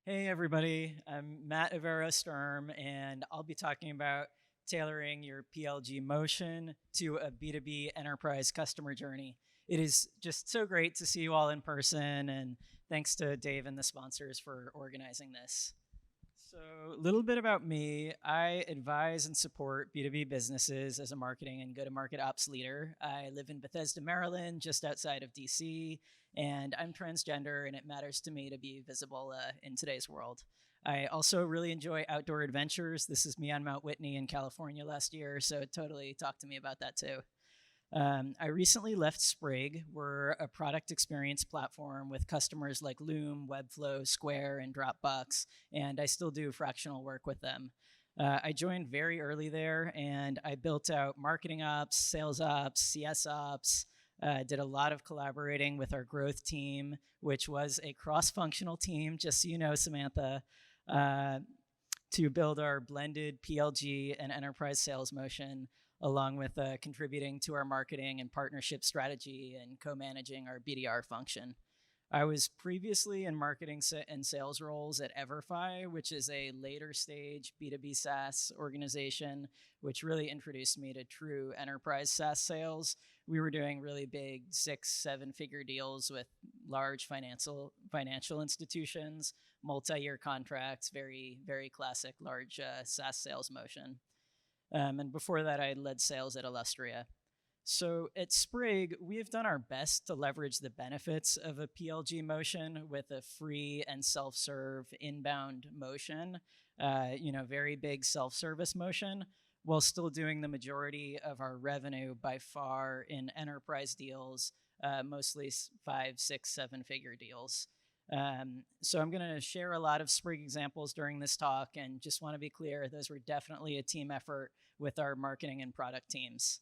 Hey everybody, I'm Matt Avero-Sturm, and I'll be talking about tailoring your PLG motion to a B2B enterprise customer journey. It is just so great to see you all in person, and thanks to Dave and the sponsors for organizing this. So, a little bit about me. I advise and support B2B businesses as a marketing and go to market ops leader. I live in Bethesda, Maryland, just outside of DC, and I'm transgender, and it matters to me to be visible in today's world. I also really enjoy outdoor adventures. This is me on Mount Whitney in California last year, so totally talk to me about that too. I recently left Sprig. We're a product experience platform with customers like Loom, Webflow, Square, and Dropbox, and I still do fractional work with them. I joined very early there, and I built out marketing ops, sales ops, CS ops, did a lot of collaborating with our growth team, which was a cross-functional team, just so you know, Samantha, uh, to build our blended PLG and enterprise sales motion, along with contributing to our marketing and partnership strategy and co-managing our BDR function. I was previously in marketing and sales roles at EverFi, which is a later stage B2B SaaS organization, which really introduced me to true enterprise SaaS sales. We were doing really big 6-7 figure deals with large financial institutions, multi-year contracts, very classic large SaaS sales motion. And before that, I led sales at Illustria. So at Sprig, we have done our best to leverage the benefits of a PLG motion with a free and self-serve inbound motion, very big self-service motion, while still doing the majority of our revenue by far in enterprise deals, mostly 5, 6, 7 figure deals. So I'm going to share a lot of Sprig examples during this talk, and just want to be clear, those were definitely a team effort with our marketing and product teams.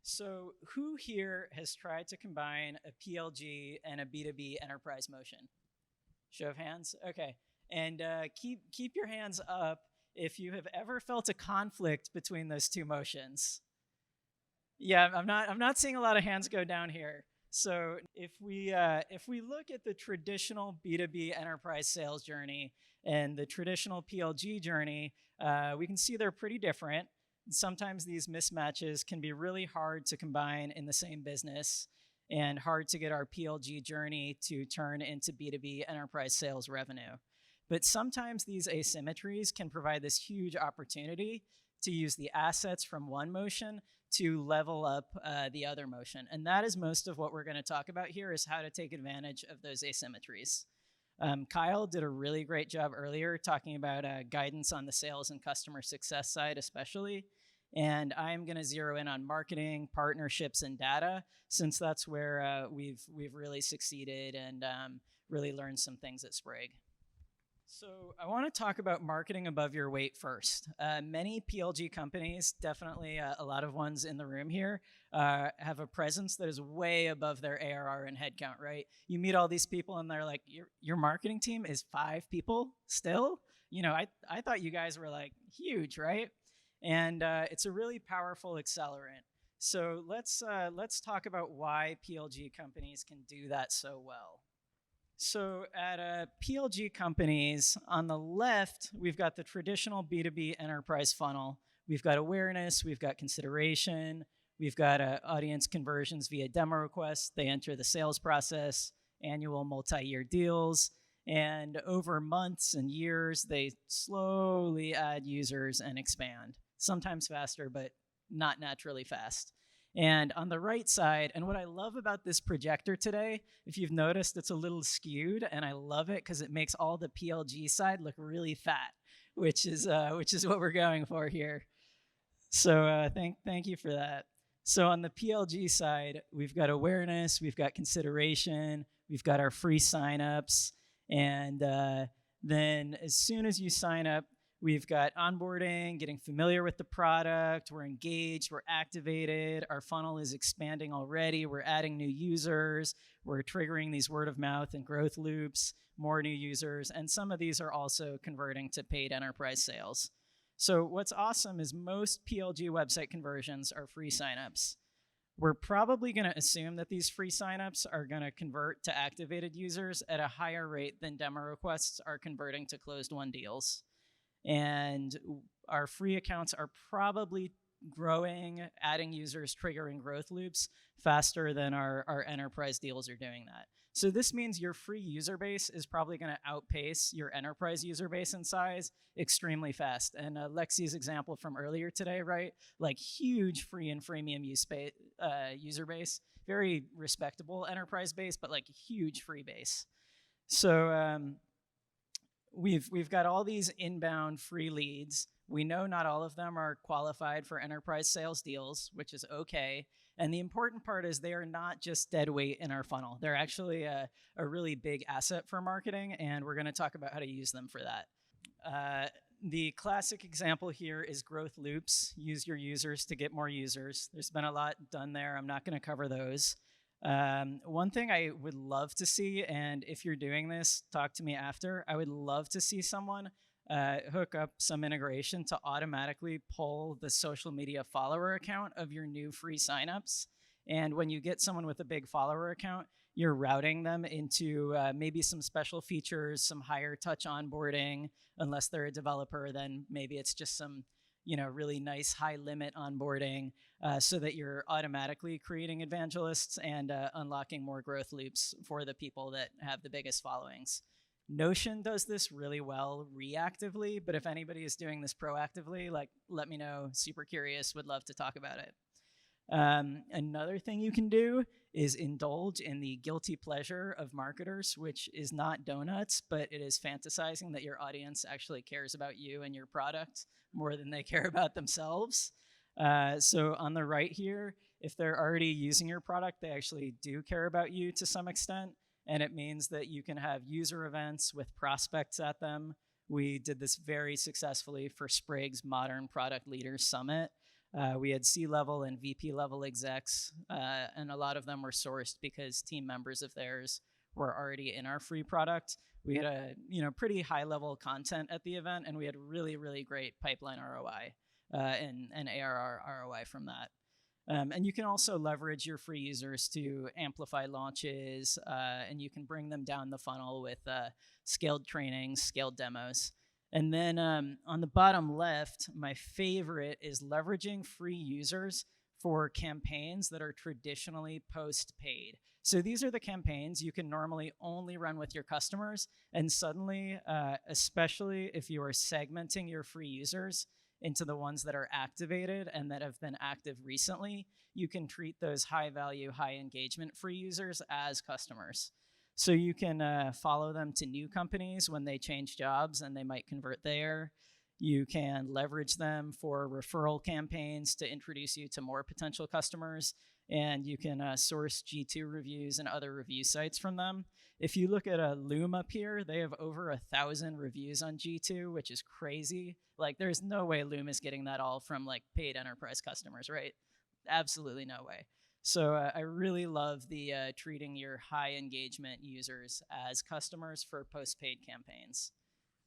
So who here has tried to combine a PLG and a B2B enterprise motion? Show of hands? Okay. And keep your hands up if you have ever felt a conflict between those two motions. Yeah, I'm not seeing a lot of hands go down here. So if we look at the traditional B2B enterprise sales journey and the traditional PLG journey, we can see they're pretty different. Sometimes these mismatches can be really hard to combine in the same business and hard to get our PLG journey to turn into B2B enterprise sales revenue. But sometimes these asymmetries can provide this huge opportunity to use the assets from one motion to level up the other motion. And that is most of what we're going to talk about here, is how to take advantage of those asymmetries. Kyle did a really great job earlier talking about guidance on the sales and customer success side especially. And I'm going to zero in on marketing, partnerships, and data, since that's where we've really succeeded and really learned some things at Sprig. So I want to talk about marketing above your weight first. Many PLG companies, definitely a lot of ones in the room here, have a presence that is way above their ARR and headcount, right? You meet all these people and they're like, your marketing team is 5 people still? I thought you guys were like huge, right? And it's a really powerful accelerant. So let's talk about why PLG companies can do that so well. So at PLG companies, on the left, we've got the traditional B2B enterprise funnel. We've got awareness, we've got consideration, we've got audience conversions via demo requests. They enter the sales process, annual multi-year deals, and over months and years, they slowly add users and expand. Sometimes faster, but not naturally fast. And on the right side, and what I love about this projector today, if you've noticed, it's a little skewed, and I love it because it makes all the PLG side look really fat, which is what we're going for here. So thank you for that. So on the PLG side, we've got awareness, we've got consideration, we've got our free signups, and then as soon as you sign up, we've got onboarding, getting familiar with the product, we're engaged, we're activated, our funnel is expanding already, we're adding new users, we're triggering these word of mouth and growth loops, more new users, and some of these are also converting to paid enterprise sales. So what's awesome is most PLG website conversions are free signups. we're probably going to assume that these free signups are going to convert to activated users at a higher rate than demo requests are converting to closed won deals. And our free accounts are probably growing, adding users, triggering growth loops faster than our enterprise deals are doing that. So this means your free user base is probably going to outpace your enterprise user base in size extremely fast. And Lexi's example from earlier today, right? Like huge free and freemium user base, very respectable enterprise base, but like huge free base. So we've got all these inbound free leads. We know not all of them are qualified for enterprise sales deals, which is okay. And the important part is they are not just dead weight in our funnel. They're actually a really big asset for marketing, and we're going to talk about how to use them for that. The classic example here is growth loops. Use your users to get more users. There's been a lot done there. I'm not going to cover those. One thing I would love to see, and if you're doing this, talk to me after, I would love to see someone hook up some integration to automatically pull the social media follower account of your new free signups. And when you get someone with a big follower account, you're routing them into maybe some special features, some higher touch onboarding. Unless they're a developer, then maybe it's just some really nice high limit onboarding so that you're automatically creating evangelists and unlocking more growth loops for the people that have the biggest followings. Notion does this really well reactively, but if anybody is doing this proactively, like, let me know. Super curious, would love to talk about it. Another thing you can do is indulge in the guilty pleasure of marketers, which is not donuts, but it is fantasizing that your audience actually cares about you and your product more than they care about themselves. So on the right here, if they're already using your product, they actually do care about you to some extent. And it means that you can have user events with prospects at them. We did this very successfully for Sprig's Modern Product Leaders Summit. We had C-level and VP level execs, and a lot of them were sourced because team members of theirs were already in our free product. We had a pretty high level content at the event, and we had really, really great pipeline ROI and ARR ROI from that. And you can also leverage your free users to amplify launches, and you can bring them down the funnel with scaled trainings, scaled demos. And then on the bottom left, my favorite is leveraging free users for campaigns that are traditionally post-paid. So these are the campaigns you can normally only run with your customers, and suddenly, especially if you are segmenting your free users into the ones that are activated and that have been active recently, you can treat those high value, high engagement free users as customers. So you can follow them to new companies when they change jobs and they might convert there. You can leverage them for referral campaigns to introduce you to more potential customers. And you can source G2 reviews and other review sites from them. If you look at Loom up here, they have over 1,000 reviews on G2, which is crazy. Like, there's no way Loom is getting that all from like paid enterprise customers, right? Absolutely no way. So I really love the treating your high engagement users as customers for post-paid campaigns.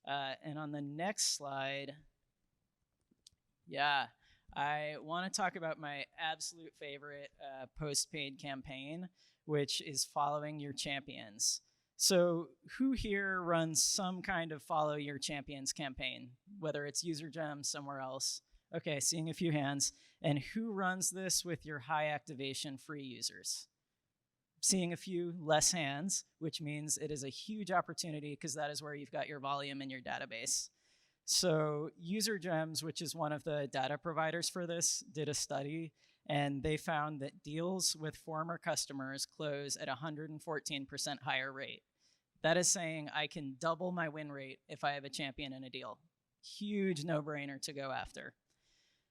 And on the next slide, I want to talk about my absolute favorite post-paid campaign, which is following your champions. So who here runs some kind of follow your champions campaign, whether it's UserGem, somewhere else? Okay, seeing a few hands. And who runs this with your high activation free users? Seeing a few less hands, which means it is a huge opportunity because that is where you've got your volume in your database. So UserGems, which is one of the data providers for this, did a study, and they found that deals with former customers close at 114% higher rate. That is saying I can double my win rate if I have a champion in a deal. Huge no-brainer to go after.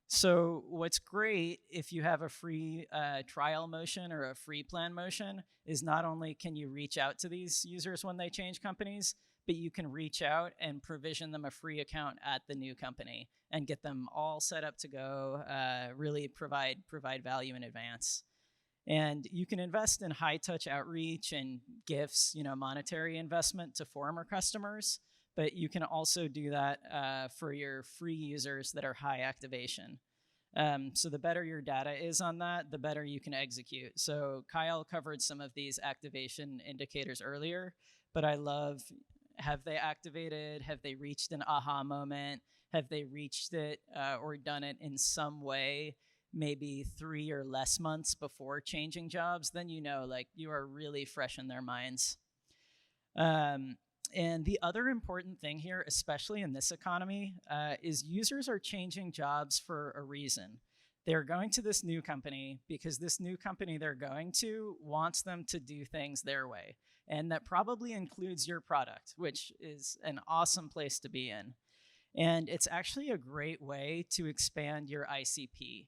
So what's great if you have a free trial motion or a free plan motion is not only can you reach out to these users when they change companies, but you can reach out and provision them a free account at the new company and get them all set up to go, really provide value in advance. And you can invest in high touch outreach and gifts, monetary investment to former customers, but you can also do that for your free users that are high activation. So the better your data is on that, the better you can execute. So Kyle covered some of these activation indicators earlier, but I love, have they activated? Have they reached an aha moment? Have they reached it or done it in some way, maybe 3 or less months before changing jobs? Then you know, like, you are really fresh in their minds. And the other important thing here, especially in this economy, is users are changing jobs for a reason. They're going to this new company because this new company they're going to wants them to do things their way. And that probably includes your product, which is an awesome place to be in. And it's actually a great way to expand your ICP.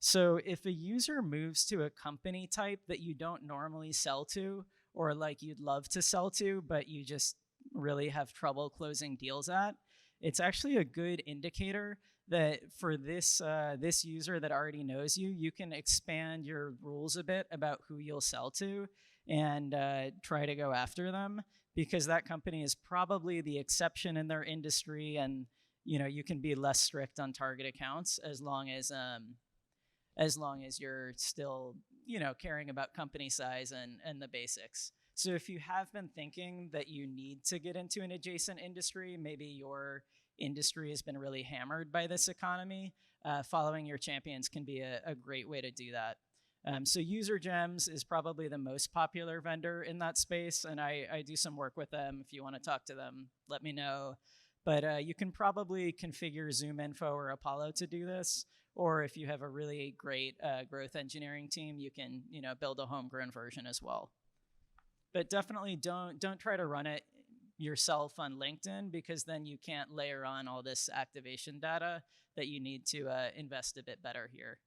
So if a user moves to a company type that you don't normally sell to, or like you'd love to sell to, but you just really have trouble closing deals at, it's actually a good indicator that for this this user that already knows you, you can expand your rules a bit about who you'll sell to and try to go after them, because that company is probably the exception in their industry, and you can be less strict on target accounts as long as you're still caring about company size and the basics. So if you have been thinking that you need to get into an adjacent industry, maybe your industry has been really hammered by this economy, following your champions can be a great way to do that. So User Gems is probably the most popular vendor in that space, and I do some work with them. If you want to talk to them, let me know. But you can probably configure ZoomInfo or Apollo to do this, or if you have a really great growth engineering team, you can build a homegrown version as well. But definitely don't try to run it yourself on LinkedIn, because then you can't layer on all this activation data that you need to invest a bit better here.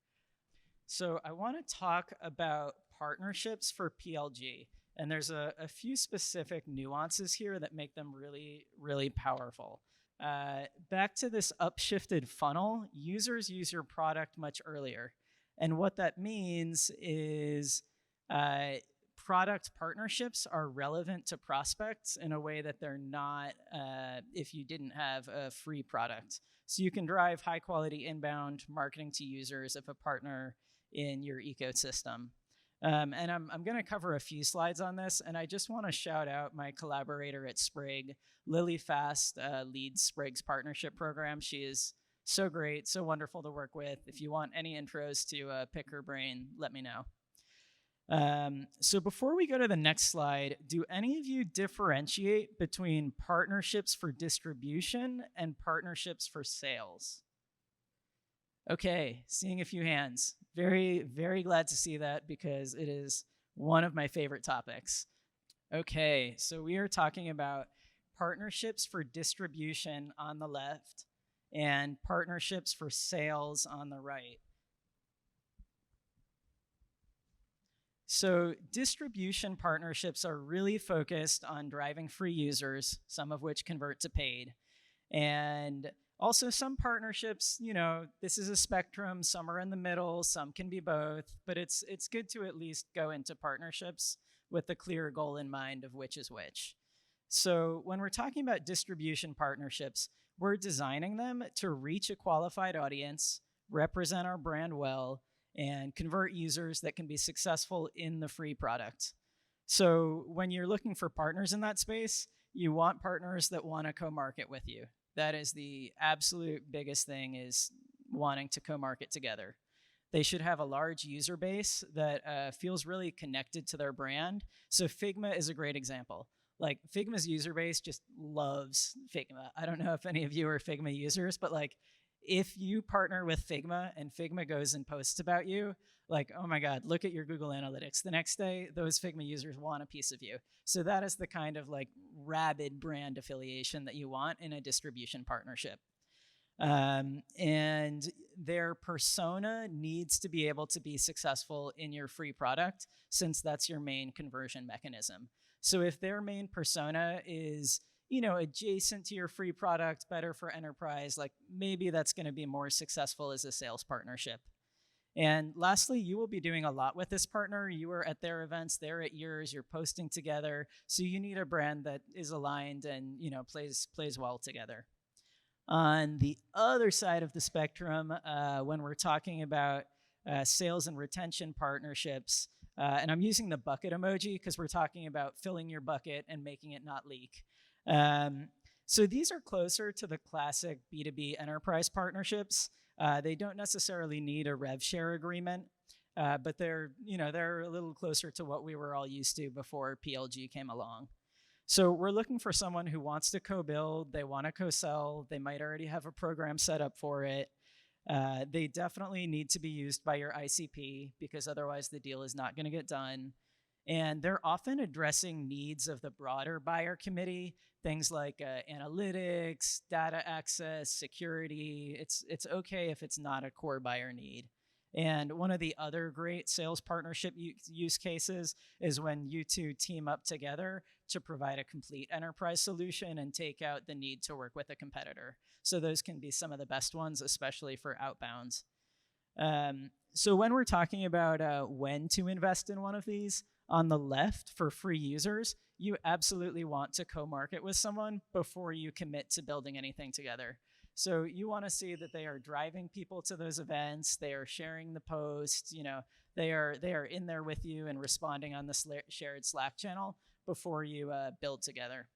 So I want to talk about partnerships for PLG. And there's a few specific nuances here that make them really, really powerful. Back to this upshifted funnel, users use your product much earlier. And what that means is product partnerships are relevant to prospects in a way that they're not if you didn't have a free product. So you can drive high quality inbound marketing to users if a partner in your ecosystem. And I'm going to cover a few slides on this, and I just want to shout out my collaborator at Sprig. Lily Fast leads Sprig's partnership program. She is so great, so wonderful to work with. If you want any intros to pick her brain, let me know. So before we go to the next slide, do any of you differentiate between partnerships for distribution and partnerships for sales? Okay, seeing a few hands. Very, very glad to see that, because it is one of my favorite topics. Okay, so we are talking about partnerships for distribution on the left and partnerships for sales on the right. So distribution partnerships are really focused on driving free users, some of which convert to paid. And also some partnerships, this is a spectrum. Some are in the middle, some can be both, but it's good to at least go into partnerships with a clear goal in mind of which is which. So when we're talking about distribution partnerships, we're designing them to reach a qualified audience, represent our brand well, and convert users that can be successful in the free product. So when you're looking for partners in that space, you want partners that want to co-market with you. That is the absolute biggest thing, is wanting to co-market together. They should have a large user base that feels really connected to their brand. So Figma is a great example. Like, Figma's user base just loves Figma. I don't know if any of you are Figma users, but like, if you partner with Figma and Figma goes and posts about you, like, oh my God, look at your Google Analytics. The next day, those Figma users want a piece of you. So that is the kind of like rabid brand affiliation that you want in a distribution partnership. And their persona needs to be able to be successful in your free product, since that's your main conversion mechanism. So if their main persona is adjacent to your free product, better for enterprise, like, maybe that's going to be more successful as a sales partnership. And lastly, you will be doing a lot with this partner. You are at their events, they're at yours, you're posting together. So you need a brand that is aligned and plays well together. On the other side of the spectrum, when we're talking about sales and retention partnerships, and I'm using the bucket emoji because we're talking about filling your bucket and making it not leak. So these are closer to the classic B2B enterprise partnerships. They don't necessarily need a rev share agreement, but they're a little closer to what we were all used to before PLG came along. So we're looking for someone who wants to co-build, they want to co-sell, they might already have a program set up for it. They definitely need to be used by your ICP because otherwise the deal is not going to get done. And they're often addressing needs of the broader buyer committee, things like analytics, data access, security. It's okay if it's not a core buyer need. And one of the other great sales partnership use cases is when you two team up together to provide a complete enterprise solution and take out the need to work with a competitor. So those can be some of the best ones, especially for outbounds. So when we're talking about when to invest in one of these, on the left for free users, you absolutely want to co-market with someone before you commit to building anything together. So you want to see that they are driving people to those events, they are sharing the posts, they are in there with you and responding on the shared Slack channel before you build together.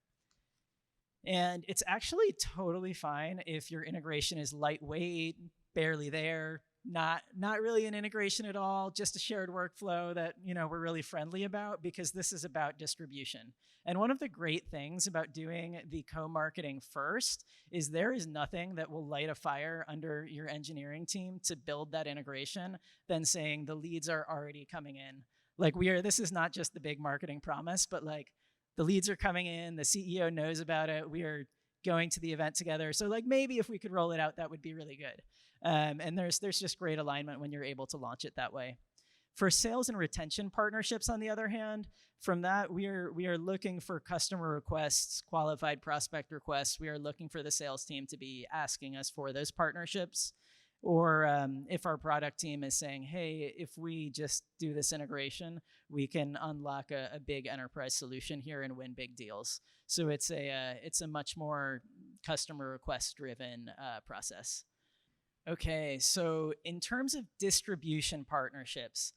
And it's actually totally fine if your integration is lightweight, barely there, not really an integration at all, just a shared workflow that we're really friendly about, because this is about distribution. And one of the great things about doing the co-marketing first is there is nothing that will light a fire under your engineering team to build that integration than saying the leads are already coming in. Like this is not just the big marketing promise, but like the leads are coming in, the CEO knows about it, we are going to the event together. So like maybe if we could roll it out, that would be really good. And there's just great alignment when you're able to launch it that way. For sales and retention partnerships, on the other hand, from that, we are looking for customer requests, qualified prospect requests. We are looking for the sales team to be asking us for those partnerships. Or if our product team is saying, hey, if we just do this integration, we can unlock a big enterprise solution here and win big deals. So it's a much more customer request driven process. Okay, so in terms of distribution partnerships,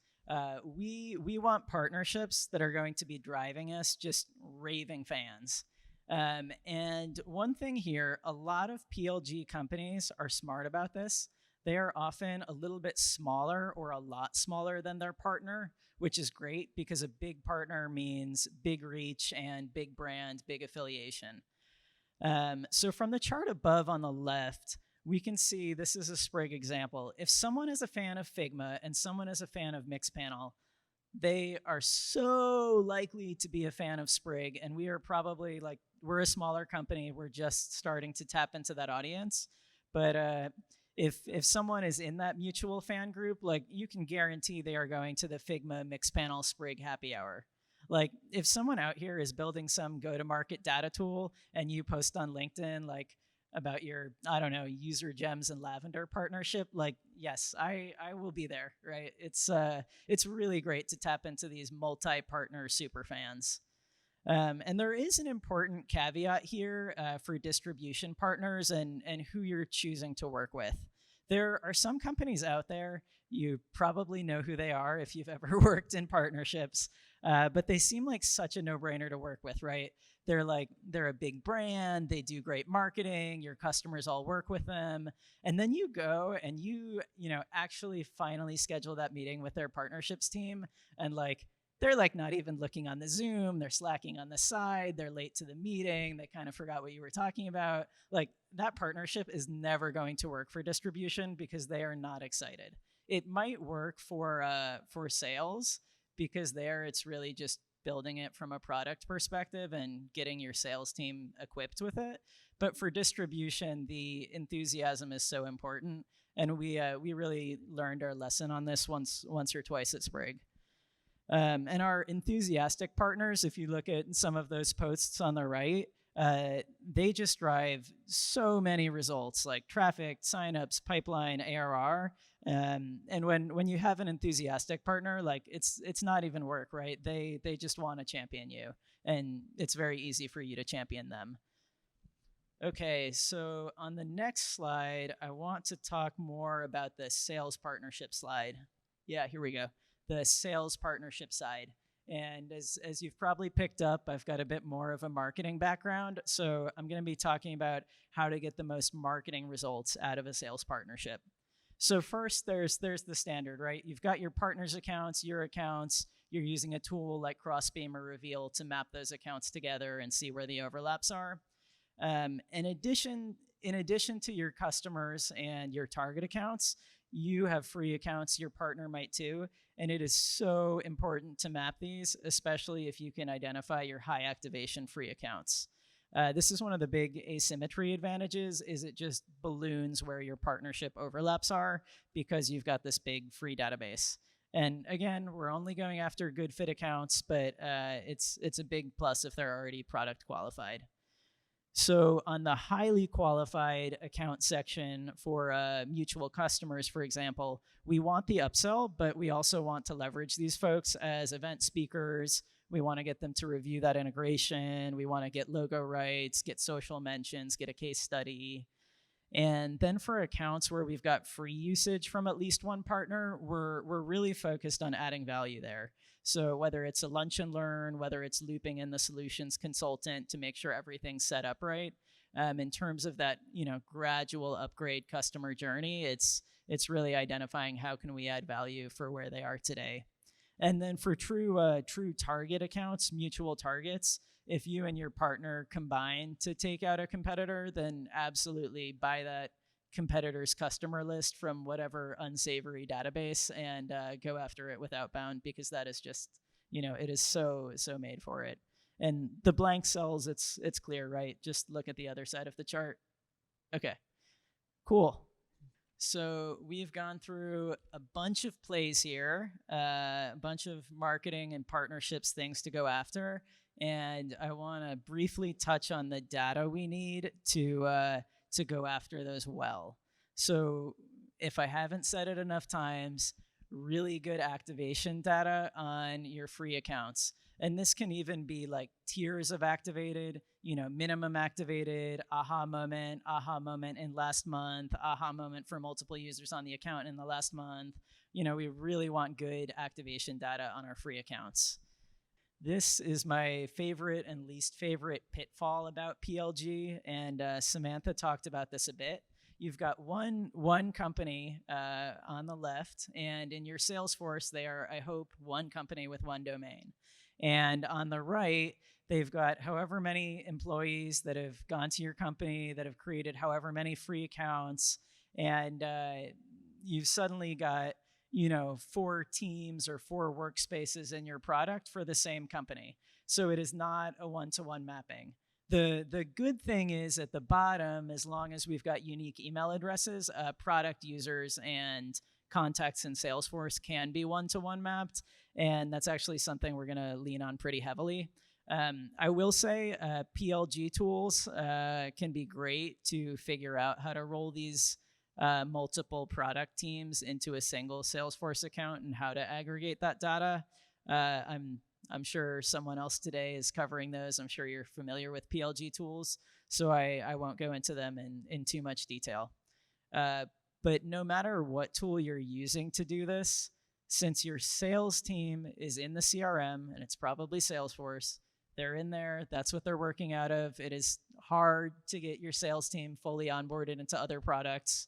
we want partnerships that are going to be driving us just raving fans. And one thing here, a lot of PLG companies are smart about this. They are often a little bit smaller or a lot smaller than their partner, which is great because a big partner means big reach and big brand, big affiliation. So from the chart above on the left, we can see this is a Sprig example. If someone is a fan of Figma and someone is a fan of Mixpanel, they are so likely to be a fan of Sprig. And we are probably we're a smaller company. We're just starting to tap into that audience. But if someone is in that mutual fan group, you can guarantee they are going to the Figma Mixpanel Sprig happy hour. If someone out here is building some go-to-market data tool and you post on LinkedIn, about your, user gems and lavender partnership, yes, I will be there, right? It's really great to tap into these multi-partner super fans. And there is an important caveat here for distribution partners and who you're choosing to work with. There are some companies out there, you probably know who they are if you've ever worked in partnerships, but they seem like such a no-brainer to work with, right? They're a big brand, they do great marketing, your customers all work with them. And then you go and you actually finally schedule that meeting with their partnerships team. And they're not even looking on the Zoom, they're slacking on the side, they're late to the meeting, they kind of forgot what you were talking about. That partnership is never going to work for distribution because they are not excited. It might work for sales because there it's really just building it from a product perspective and getting your sales team equipped with it. But for distribution, the enthusiasm is so important. And we really learned our lesson on this once or twice at Sprig. And our enthusiastic partners, if you look at some of those posts on the right, they just drive so many results like traffic, signups, pipeline, ARR. And when you have an enthusiastic partner, it's not even work, right? They just want to champion you, and it's very easy for you to champion them. Okay, so on the next slide, I want to talk more about the sales partnership slide. Yeah, here we go. The sales partnership side. And as you've probably picked up, I've got a bit more of a marketing background. So I'm going to be talking about how to get the most marketing results out of a sales partnership. So first, there's the standard, right? You've got your partners' accounts, your accounts. You're using a tool like Crossbeam or Reveal to map those accounts together and see where the overlaps are. In addition to your customers and your target accounts, you have free accounts. Your partner might too, and it is so important to map these, especially if you can identify your high activation free accounts. This is one of the big asymmetry advantages. Is it just balloons where your partnership overlaps are because you've got this big free database. And again, we're only going after good fit accounts, but it's a big plus if they're already product qualified. So on the highly qualified account section for mutual customers, for example, we want the upsell, but we also want to leverage these folks as event speakers. We want to get them to review that integration. We want to get logo rights, get social mentions, get a case study. And then for accounts where we've got free usage from at least one partner, we're really focused on adding value there. So whether it's a lunch and learn, whether it's looping in the solutions consultant to make sure everything's set up right, in terms of that, gradual upgrade customer journey, it's really identifying how can we add value for where they are today. And then for true target accounts, mutual targets, if you and your partner combine to take out a competitor, then absolutely buy that competitor's customer list from whatever unsavory database and go after it with outbound, because that is just, it is so made for it. And the blank cells, it's clear, right? Just look at the other side of the chart. Okay, cool. So we've gone through a bunch of plays here, a bunch of marketing and partnerships things to go after. And I want to briefly touch on the data we need to go after those well. So if I haven't said it enough times, really good activation data on your free accounts. And this can even be like tiers of activated, minimum activated, aha moment in last month, aha moment for multiple users on the account in the last month. We really want good activation data on our free accounts. This is my favorite and least favorite pitfall about PLG, and Samantha talked about this a bit. You've got one company on the left, and in your Salesforce, they are, I hope, one company with one domain. And on the right, they've got however many employees that have gone to your company, that have created however many free accounts, and you've suddenly got 4 teams or 4 workspaces in your product for the same company. So it is not a one-to-one mapping. The good thing is at the bottom, as long as we've got unique email addresses, product users and contacts in Salesforce can be one-to-one mapped. And that's actually something we're going to lean on pretty heavily. I will say PLG tools can be great to figure out how to roll these multiple product teams into a single Salesforce account and how to aggregate that data. I'm sure someone else today is covering those. I'm sure you're familiar with PLG tools, so I won't go into them in too much detail. But no matter what tool you're using to do this, since your sales team is in the CRM, and it's probably Salesforce, they're in there, that's what they're working out of. It is hard to get your sales team fully onboarded into other products.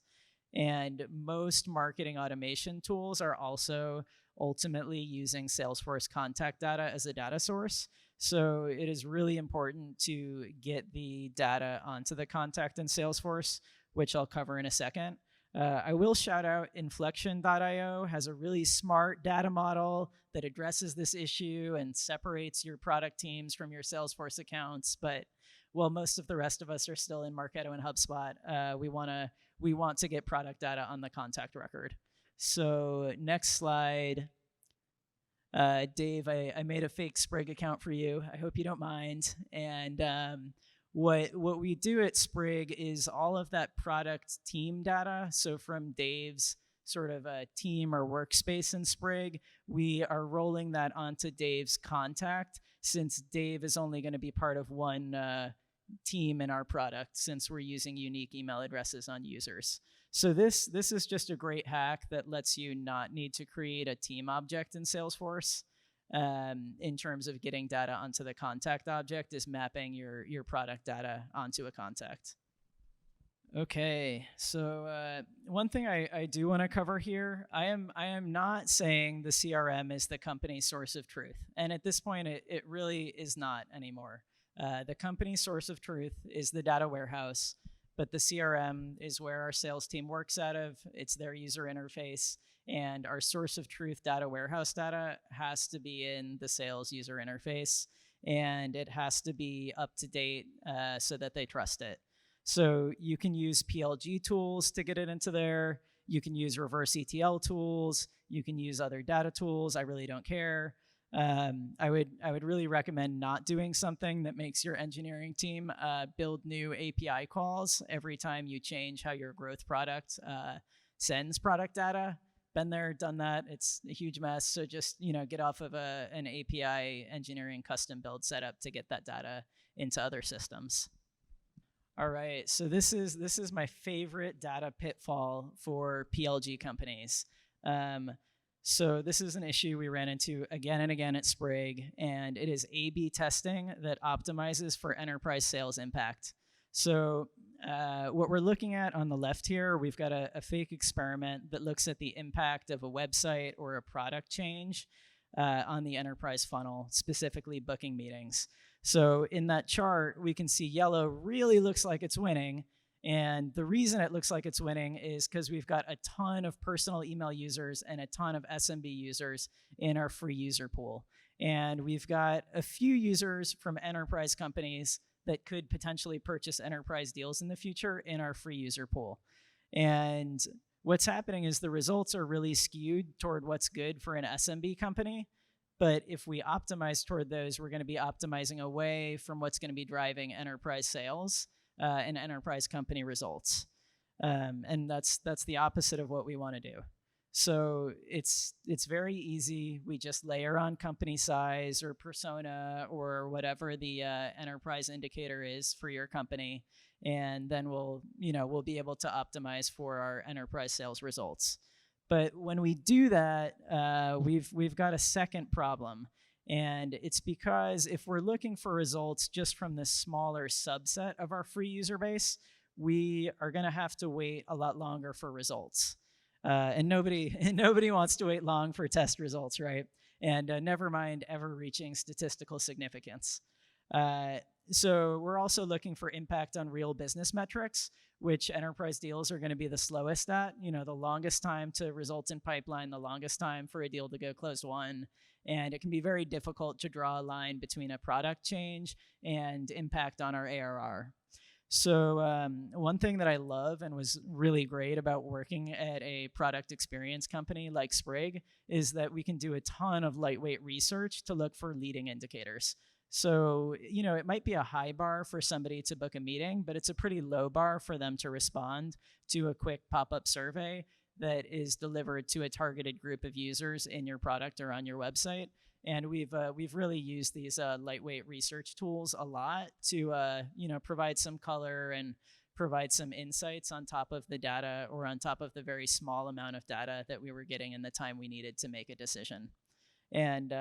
And most marketing automation tools are also ultimately using Salesforce contact data as a data source. So it is really important to get the data onto the contact in Salesforce, which I'll cover in a second. I will shout out Inflection.io has a really smart data model that addresses this issue and separates your product teams from your Salesforce accounts. But while most of the rest of us are still in Marketo and HubSpot, we want to get product data on the contact record. So next slide. Dave, I made a fake Sprig account for you. I hope you don't mind. And what we do at Sprig is all of that product team data. So from Dave's sort of a team or workspace in Sprig, we are rolling that onto Dave's contact, since Dave is only going to be part of one team in our product since we're using unique email addresses on users. So this is just a great hack that lets you not need to create a team object in Salesforce. In terms of getting data onto the contact object is mapping your product data onto a contact. Okay, so one thing I do want to cover here, I am not saying the CRM is the company's source of truth. And at this point, it really is not anymore. The company's source of truth is the data warehouse, but the CRM is where our sales team works out of. It's their user interface. And our source of truth data warehouse data has to be in the sales user interface. And it has to be up to date so that they trust it. So you can use PLG tools to get it into there. You can use reverse ETL tools. You can use other data tools. I really don't care. I would really recommend not doing something that makes your engineering team build new API calls every time you change how your growth product sends product data. Been there, done that. It's a huge mess. So just get off of an API engineering custom build setup to get that data into other systems. All right, so this is my favorite data pitfall for PLG companies. So this is an issue we ran into again and again at Sprig, and it is A/B testing that optimizes for enterprise sales impact. So what we're looking at on the left here, we've got a fake experiment that looks at the impact of a website or a product change on the enterprise funnel, specifically booking meetings. So in that chart, we can see yellow really looks like it's winning. And the reason it looks like it's winning is because we've got a ton of personal email users and a ton of SMB users in our free user pool. And we've got a few users from enterprise companies that could potentially purchase enterprise deals in the future in our free user pool. And what's happening is the results are really skewed toward what's good for an SMB company. But if we optimize toward those, we're going to be optimizing away from what's going to be driving enterprise sales and enterprise company results. And that's the opposite of what we want to do. So it's very easy. We just layer on company size or persona or whatever the enterprise indicator is for your company, and then we'll be able to optimize for our enterprise sales results. But when we do that, we've got a second problem. And it's because if we're looking for results just from the smaller subset of our free user base, we are going to have to wait a lot longer for results. And nobody wants to wait long for test results, right? And never mind ever reaching statistical significance. So we're also looking for impact on real business metrics, which enterprise deals are going to be the slowest at. The longest time to result in pipeline, the longest time for a deal to go closed won. And it can be very difficult to draw a line between a product change and impact on our ARR. So one thing that I love and was really great about working at a product experience company like Sprig is that we can do a ton of lightweight research to look for leading indicators. So, it might be a high bar for somebody to book a meeting, but it's a pretty low bar for them to respond to a quick pop-up survey that is delivered to a targeted group of users in your product or on your website. And we've really used these lightweight research tools a lot to provide some color and provide some insights on top of the data or on top of the very small amount of data that we were getting in the time we needed to make a decision. And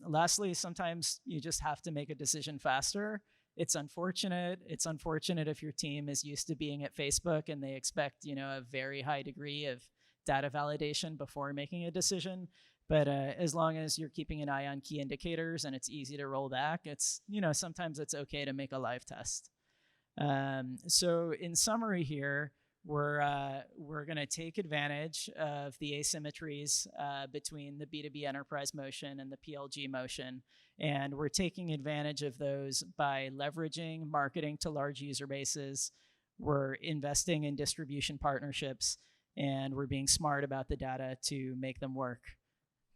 lastly, sometimes you just have to make a decision faster. It's unfortunate. It's unfortunate if your team is used to being at Facebook and they expect, a very high degree of data validation before making a decision. But as long as you're keeping an eye on key indicators and it's easy to roll back, it's, sometimes it's okay to make a live test. So in summary here, we're going to take advantage of the asymmetries between the B2B enterprise motion and the PLG motion. And we're taking advantage of those by leveraging marketing to large user bases. We're investing in distribution partnerships, and we're being smart about the data to make them work.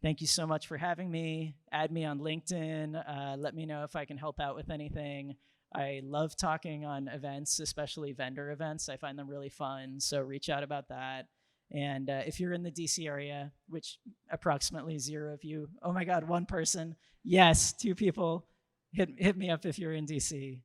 Thank you so much for having me. Add me on LinkedIn. Let me know if I can help out with anything. I love talking on events, especially vendor events. I find them really fun, so reach out about that. And if you're in the DC area, which approximately 0 of you, oh my God, 1 person. Yes, 2 people, hit me up if you're in DC.